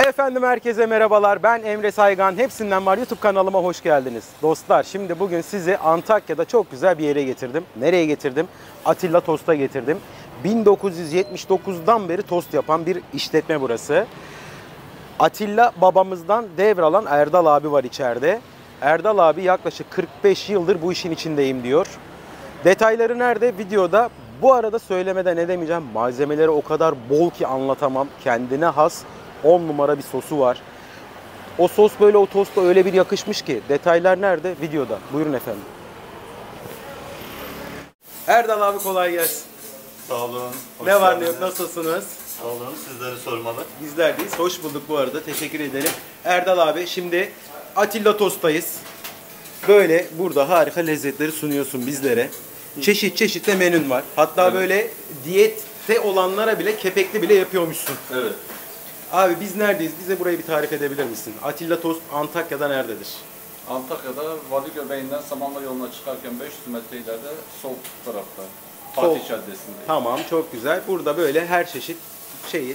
Efendim herkese merhabalar. Ben Emre Saygan. Hepsinden var YouTube kanalıma hoş geldiniz. Dostlar şimdi bugün sizi Antakya'da çok güzel bir yere getirdim. Nereye getirdim? Atilla Tost'a getirdim. 1979'dan beri tost yapan bir işletme burası. Atilla babamızdan devralan Erdal abi var içeride. Erdal abi yaklaşık 45 yıldır bu işin içindeyim diyor. Detayları nerede? Videoda. Bu arada söylemeden edemeyeceğim. Malzemeleri o kadar bol ki anlatamam. Kendine has 10 numara bir sosu var. O sos böyle o tosta öyle bir yakışmış ki. Detaylar nerede? Videoda. Buyurun efendim. Erdal abi kolay gelsin. Sağ olun. Ne var ne yok, nasılsınız? Sağ olun. Sizleri sormalı. Bizlerdeyiz. Hoş bulduk bu arada. Teşekkür ederim. Erdal abi şimdi Atilla Tost'tayız. Böyle burada harika lezzetleri sunuyorsun bizlere. Çeşit çeşit de menün var. Hatta evet, böyle diyette olanlara bile kepekli bile yapıyormuşsun. Evet. Abi biz neredeyiz? Bize burayı bir tarif edebilir misin? Atilla Tost Antakya'da nerededir? Antakya'da Vadi Göbeği'nden Samanlı yoluna çıkarken 500 metre ileride sol tarafta. Fatih Caddesi'nde. Tamam, çok güzel. Burada böyle her çeşit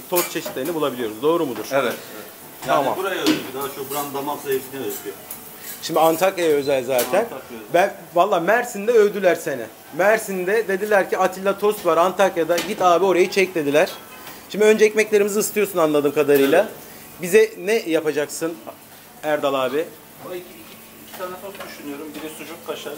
tost çeşitlerini bulabiliyoruz. Doğru mudur? Evet. Evet. Yani tamam, buraya özgü, daha çok buranın damak zevkine özgü. Şimdi Antakya'ya özel zaten. Ben valla Mersin'de övdüler seni. Mersin'de dediler ki Atilla Tost var Antakya'da. Git abi orayı çek dediler. Şimdi önce ekmeklerimizi ısıtıyorsun anladığım kadarıyla. Evet. Bize ne yapacaksın Erdal abi? İki tane tost düşünüyorum. Biri sucuk kaşar,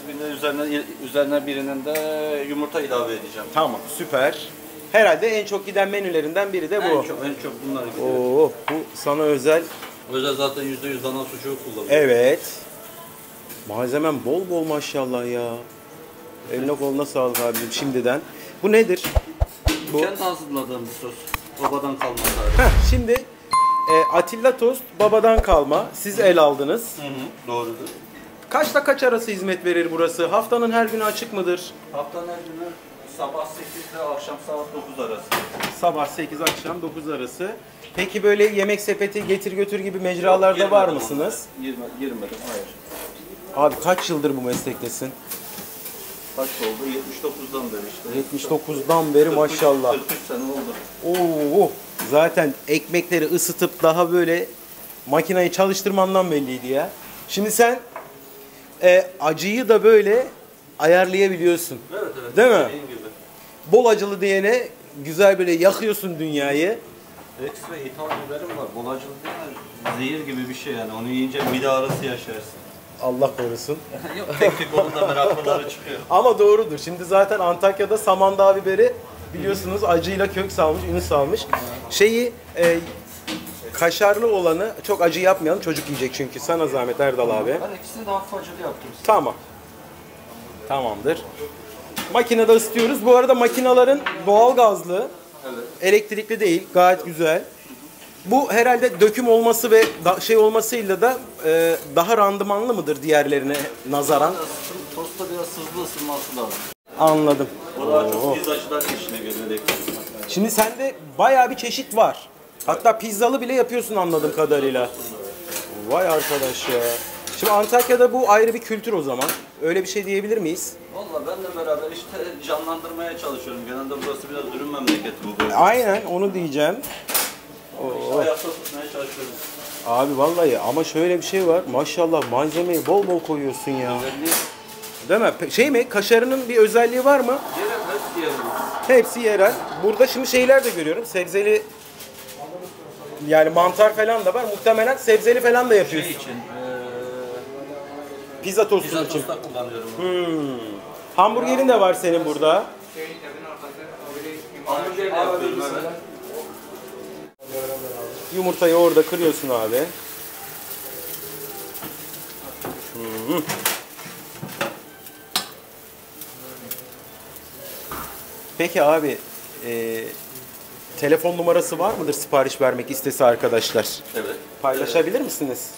üzerine birinin de yumurta ilave edeceğim. Tamam, süper. Herhalde en çok giden menülerinden biri de bu. En çok bunlar gidiyor. Oo, bu sana özel. Özel zaten %100 dana sucuğu kullanıyor. Evet. Malzemem bol bol maşallah ya. Eline koluna sağlık abicim şimdiden. Bu nedir? Bu kendi hazırladığım bir sos. Babadan kalma tarifi. Şimdi Atilla Tost babadan kalma. Siz el aldınız. Doğrudur. Kaçta kaç arası hizmet verir burası? Haftanın her günü açık mıdır? Haftanın her günü sabah 8 ile akşam saat 9 arası. Sabah 8 akşam 9 arası. Peki böyle yemek sepeti getir götür gibi mecralarda yok, var mısınız? Girmedim, hayır. Abi kaç yıldır bu meslektesin? Kaç oldu? 79'dan beri işte. 79'dan beri maşallah. 43 sene oldu. Oo, zaten ekmekleri ısıtıp daha böyle makineyi çalıştırmandan belliydi ya. Şimdi sen acıyı da böyle ayarlayabiliyorsun. Evet evet. Değil mi? Gibi. Bol acılı diyene güzel böyle yakıyorsun dünyayı. Ekstra ithal biberim var. Bol acılı değil, zehir gibi bir şey yani. Onu yiyince mide ağrısı yaşarsın. Allah korusun. Yok, tek tek onun da meraklıları çıkıyor. Ama doğrudur. Şimdi zaten Antakya'da Samandağ biberi biliyorsunuz acıyla kök salmış, ünü salmış. Kaşarlı olanı çok acı yapmayalım. Çocuk yiyecek çünkü. Sana zahmet Erdal abi. Ben ikisini de hafif acılı yaptım. Tamam. Tamamdır. Makinede ısıtıyoruz. Bu arada makinaların doğal gazlı, evet, elektrikli değil. Gayet güzel. Bu herhalde döküm olması ve olmasıyla da daha randımanlı mıdır diğerlerine nazaran? Tosta biraz hızlı ısınması lazım. Anladım. O daha çok pizzacılar işine geliyor. Şimdi sende bayağı bir çeşit var. Hatta pizzalı bile yapıyorsun anladığım kadarıyla. Vay arkadaş ya. Şimdi Antakya'da bu ayrı bir kültür o zaman. Öyle bir şey diyebilir miyiz? Vallahi ben de beraber işte canlandırmaya çalışıyorum. Genelde burası biraz ürün memleketi bu bölge. Aynen onu diyeceğim. İşte ayakta tutmaya çalışıyorum. Abi vallahi ama şöyle bir şey var. Maşallah malzemeyi bol bol koyuyorsun ya. Değil mi? Kaşarının bir özelliği var mı? Yerel, hepsi yerel. Hepsi yerel. Burada şimdi şeyler de görüyorum. Sebzeli, yani mantar falan da var. Muhtemelen sebzeli falan da yapıyorsun. Için, pizza tostun için. Pizza tosta kullanıyorum. Hamburgerin de var senin burada. Hamburger de yapıyorum, evet. Yumurtayı orada kırıyorsun abi. Peki abi, telefon numarası var mıdır sipariş vermek istese arkadaşlar? Evet. Paylaşabilir misiniz?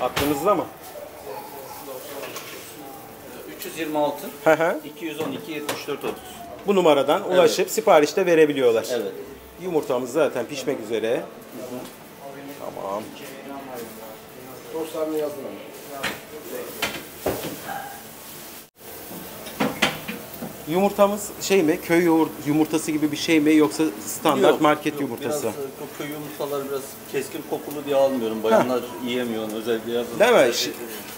Aklınızda mı? 326 212 74 30. Bu numaradan ulaşıp siparişte verebiliyorlar. Evet. Yumurtamız zaten pişmek üzere. Tamam. Dostlarını yazdım. Yumurtamız şey mi? Köy yumurtası gibi bir şey mi yoksa standart Yok, market yok. yumurtası? Biraz köy yumurtaları biraz keskin kokulu diye almıyorum. Bayanlar yiyemiyor onu özellikle yazın. Değil mi?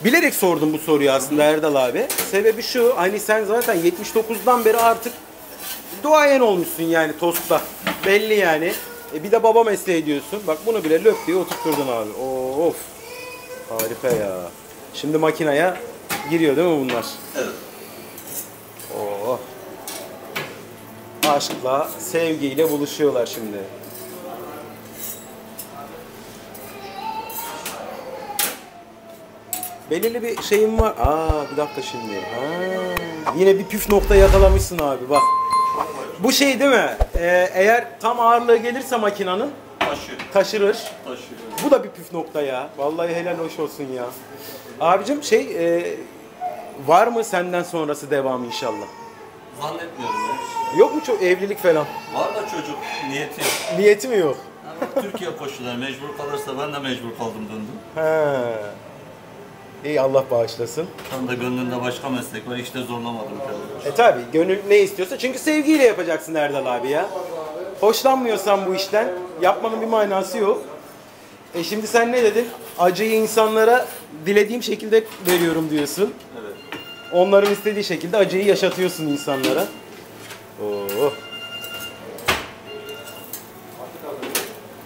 Bilerek sordum bu soruyu aslında Erdal abi. Sebebi şu, hani sen zaten 79'dan beri artık duayen olmuşsun yani tostta. Belli yani. Bir de baba mesleği diyorsun. Bak bunu bile löp diye oturtturdun abi. Of. Harika ya. Şimdi makineye giriyor değil mi bunlar? Evet. Oh. Aşkla, sevgiyle buluşuyorlar şimdi. Belirli bir şeyim var. Bir dakika şimdi. Yine bir püf nokta yakalamışsın abi bak. Bu şey değil mi? Eğer tam ağırlığı gelirse makinanın taşırır. Bu da bir püf nokta ya. Vallahi helal hoş olsun ya. Abicim var mı senden sonrası devamı inşallah? Zannetmiyorum ya. Yok mu çok evlilik falan? Var da çocuk niyeti yok. Niyeti mi yok? Yani Türkiye koşulları mecbur kalırsa ben de mecbur kaldım döndüm. He. İyi Allah bağışlasın. Tam da gönlünde başka meslek var işte zorlamadım kendimi. Tabi gönül ne istiyorsa çünkü sevgiyle yapacaksın Erdal abi ya. Hoşlanmıyorsan bu işten yapmanın bir manası yok. Şimdi sen ne dedin? Acıyı insanlara dilediğim şekilde veriyorum diyorsun. Evet. Onların istediği şekilde acıyı yaşatıyorsun insanlara. Oh.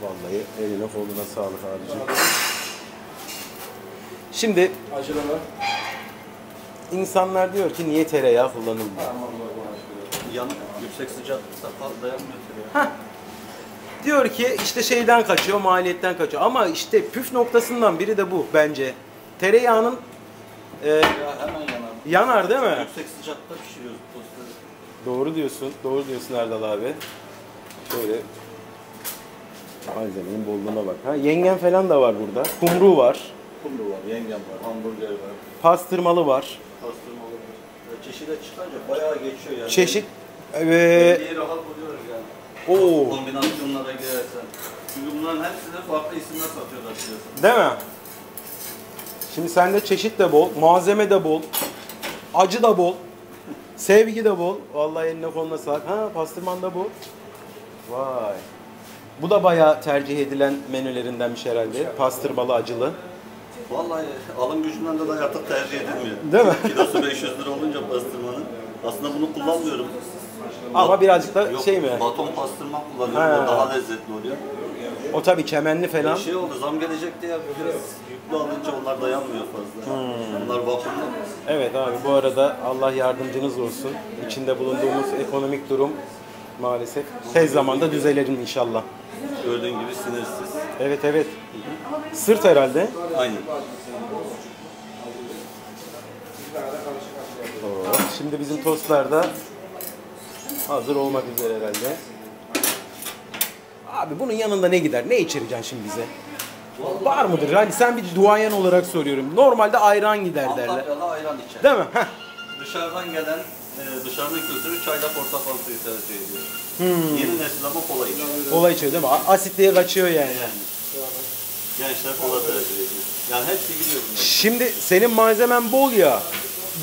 Vallahi eline koluna sağlık abicim. Şimdi insanlar diyor ki niye tereyağı kullanılmıyor? Yanık, yüksek sıcaklıkta fazla dayanmıyor. Diyor ki işte şeyden kaçıyor, maliyetten kaçıyor. Ama işte püf noktasından biri de bu bence. Tereyağının Ya hemen yanar. yanar değil mi? Yüksek sıcakta pişiriyoruz tostları. Doğru diyorsun Erdal abi. Şöyle malzemenin bolluğuna bak. Yengen falan da var burada. Kumru var. Kumru var, yengem var, hamburger var, Pastırmalı var. pastırmalı var. Çeşide çıkınca bayağı geçiyor yani. Çeşit Belediyeyi rahat buluyoruz yani. Oo. Kombinasyonlara girersen. Çünkü bunların hepsini farklı isimler satıyorlar piyasada. Değil mi? Şimdi sende çeşit de bol, malzeme de bol, acı da bol, sevgi de bol. Vallahi eline koluna sağlık. Pastırman da bu. Vay. Bu da bayağı tercih edilen menülerindenmiş herhalde. Pastırmalı acılı. Vallahi alım gücünden dolayı artık tercih edilmiyor. Değil mi? Kilosu 500 lira olunca pastırmanın. Aslında bunu kullanmıyorum. Ama birazcık da Yok, şey mi? baton pastırma kullanıyorum. O daha lezzetli oluyor. O tabii kemenli falan. Şey oldu, zam gelecek diye biraz yüklü alınca onlar dayanmıyor fazla. Onlar vakumlu. Evet abi bu arada Allah yardımcınız olsun. İçinde bulunduğumuz ekonomik durum maalesef tez zamanda düzelir inşallah. Gördüğün gibi sinirsiz. Evet. Sırt herhalde. Aynen. Şimdi bizim tostlar da hazır olmak üzere herhalde. Abi bunun yanında ne gider? Ne içireceksin şimdi bize? Var mıdır? Hani sen bir duayen olarak soruyorum. Normalde ayran gider derler. Antakyalı ayran içer. Değil mi? Dışarıdan gelen, dışarının kültürü çayla portakal suyu tercih ediyor. Yeni nesil ama kola içiyor. Kola içiyor değil mi? Asitliğe kaçıyor yani. Gençler kola tercih ediyor. Yani hepsi gidiyor bunlar. Şimdi senin malzemen bol ya.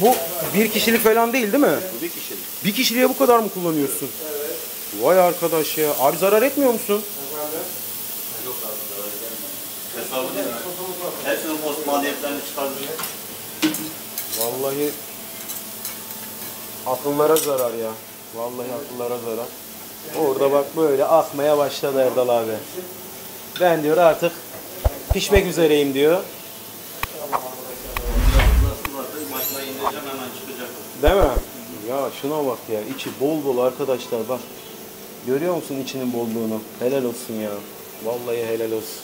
Bu bir kişilik falan değil mi? Bu bir kişilik. Bir kişiliğe bu kadar mı kullanıyorsun? Evet. Vay arkadaş ya. Abi zarar etmiyor musun? Yok abi, zarar gelmez. Hesabı değil mi? Hepsinin post maliyetlerini çıkartıyor. Vallahi akıllara zarar ya. Vallahi akıllara zarar. Orada bak böyle akmaya başladı Erdal abi. Ben diyor artık pişmek üzereyim diyor. Maçla indireceğim hemen çıkacak. Değil mi? Ya şuna bak ya. İçi bol bol arkadaşlar bak. Görüyor musun içinin bolluğunu? Helal olsun ya. Vallahi helal olsun.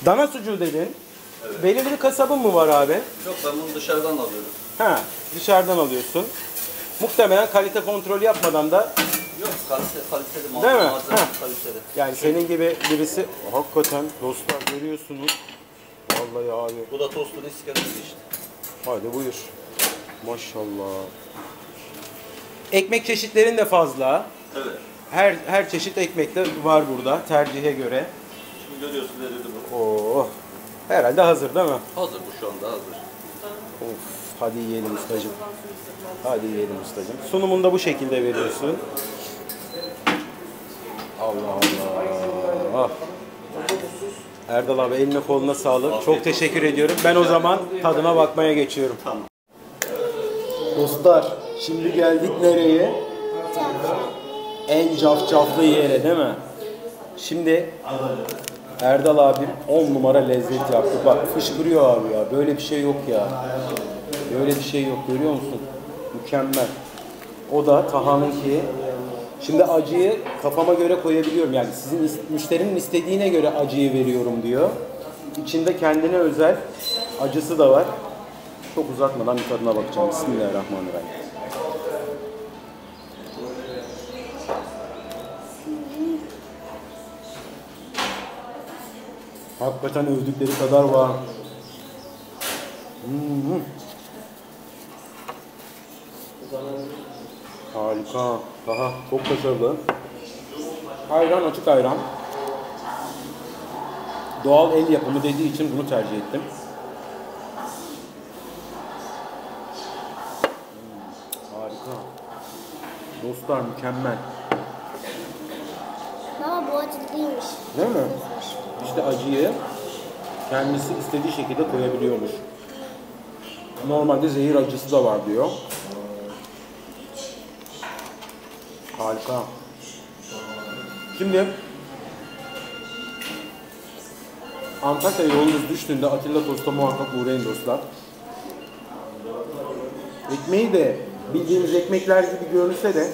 Dana sucuğu dedin. Evet. Belirli bir kasabın mı var abi? Yok, ben bunu dışarıdan alıyorum. Dışarıdan alıyorsun. Muhtemelen kalite kontrolü yapmadan da Yok, kaliteli değil mi? malzeme kaliteli. Yani senin gibi birisi hakikaten dostlar görüyorsunuz. Vallahi abi. Bu da tostun iskeleti işte. Hadi buyur. Maşallah. Ekmek çeşitlerin de fazla. Evet. Her çeşit ekmek de var burada tercihe göre. Şimdi görüyorsun verildi bu. Oo. Herhalde hazır değil mi? Hazır bu şu anda hazır. Of, Hadi yiyelim ustacığım. Hadi yiyelim ustacığım. Sunumunu da bu şekilde veriyorsun. Allah Allah. Erdal abi eline koluna sağlık. Çok teşekkür ediyorum. Ben o zaman tadına bakmaya geçiyorum. Tamam. Dostlar şimdi geldik nereye? En cafcaflı yere değil mi? Şimdi Erdal abim 10 numara lezzet yaptı. Bak fışkırıyor abi ya. Böyle bir şey yok ya. Böyle bir şey yok. Görüyor musun? Mükemmel. O da Taha'nınki. Şimdi acıyı kafama göre koyabiliyorum. Yani sizin müşterinin istediğine göre acıyı veriyorum diyor. İçinde kendine özel acısı da var. Çok uzatmadan bir tadına bakacağım. Bismillahirrahmanirrahim. Hakikaten övdükleri kadar var. Harika. Daha çok başarılı. Ayran, açık ayran. Doğal el yapımı dediği için bunu tercih ettim. Harika. Dostlar mükemmel. Baba bu acı değilmiş. Değil mi? İşte acıyı kendisi istediği şekilde koyabiliyormuş. Normalde zehir acısı da var diyor. Harika. Şimdi Antakya yolunuz düştüğünde Atilla Tost'a muhakkak uğrayın dostlar. Ekmeği de bildiğimiz ekmekler gibi görünse de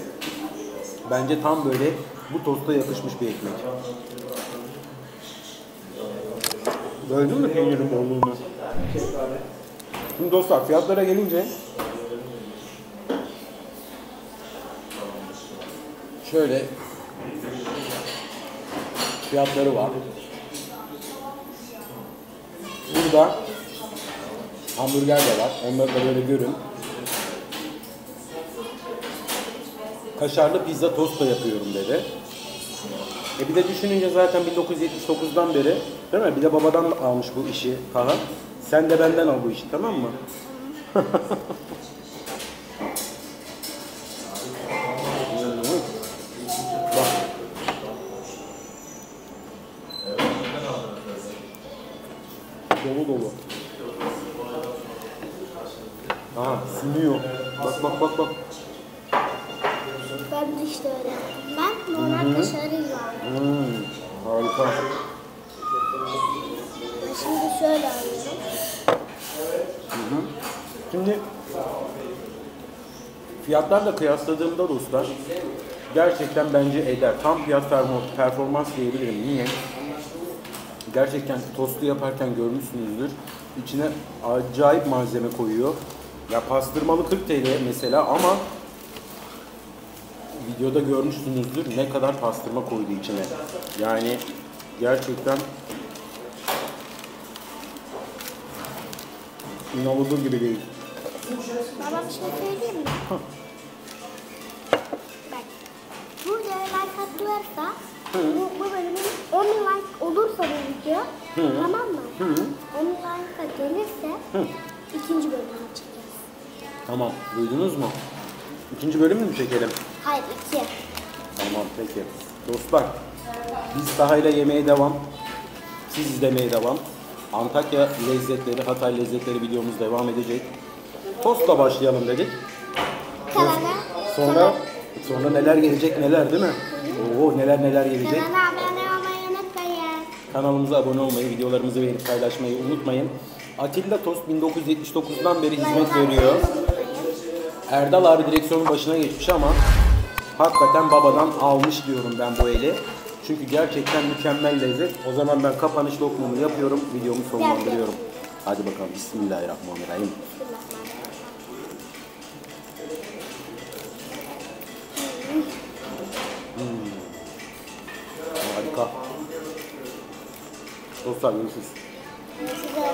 bence tam böyle bu tosta yakışmış bir ekmek. Gördün mü peynirin bolluğunu? Şimdi dostlar fiyatlara gelince şöyle fiyatları var. Burada hamburger de var. Onları da böyle görün. Kaşarlı pizza tost da yapıyorum dedi. Bir de düşününce zaten 1979'dan beri değil mi? Bir de babadan almış bu işi Taha. Sen de benden al bu işi, tamam mı? Bak. Dolu dolu. Aha, siniyor. Bak bak bak bak. Ben de işte öyle yaptım. Ben normal kaşarıyla aldım. Harika. Ben şimdi şöyle alıyorum. Şimdi fiyatlarla kıyasladığımda dostlar gerçekten bence eder. Tam fiyat performans diyebilirim. Niye? Gerçekten tostu yaparken görmüşsünüzdür. İçine acayip malzeme koyuyor. Ya pastırmalı 40 TL mesela ama videoda görmüşsünüzdür ne kadar pastırma koydu içine. Yani gerçekten inanılır gibi değil. Baba bir şey söyleyeyim mi? Bak. Burada like atılırsa bu bölümün 10 like olursa bu video tamam mı? 10 like'a gelirse ikinci bölümünü çekeceğiz. Tamam, duydunuz mu? İkinci bölümü mü çekelim? Hayır 2. Tamam, peki. Dostlar, biz Taha ile yemeğe devam. Siz izlemeye devam. Antakya lezzetleri, Hatay lezzetleri videomuz devam edecek. Tostla başlayalım dedik. Sonra neler gelecek neler değil mi? Oo, neler gelecek. Kanala abone olmayı unutmayın. Kanalımıza abone olmayı, videolarımızı beğenip paylaşmayı unutmayın. Atilla Tost 1979'dan beri hizmet veriyor. Erdal abi direksiyonun başına geçmiş ama hakikaten babadan almış diyorum ben bu eli. Çünkü gerçekten mükemmel lezzet. O zaman ben kapanış lokmamı yapıyorum, videomu sonlandırıyorum. Hadi bakalım, Bismillahirrahmanirrahim. Harika. Dostlar görüşürüz. Size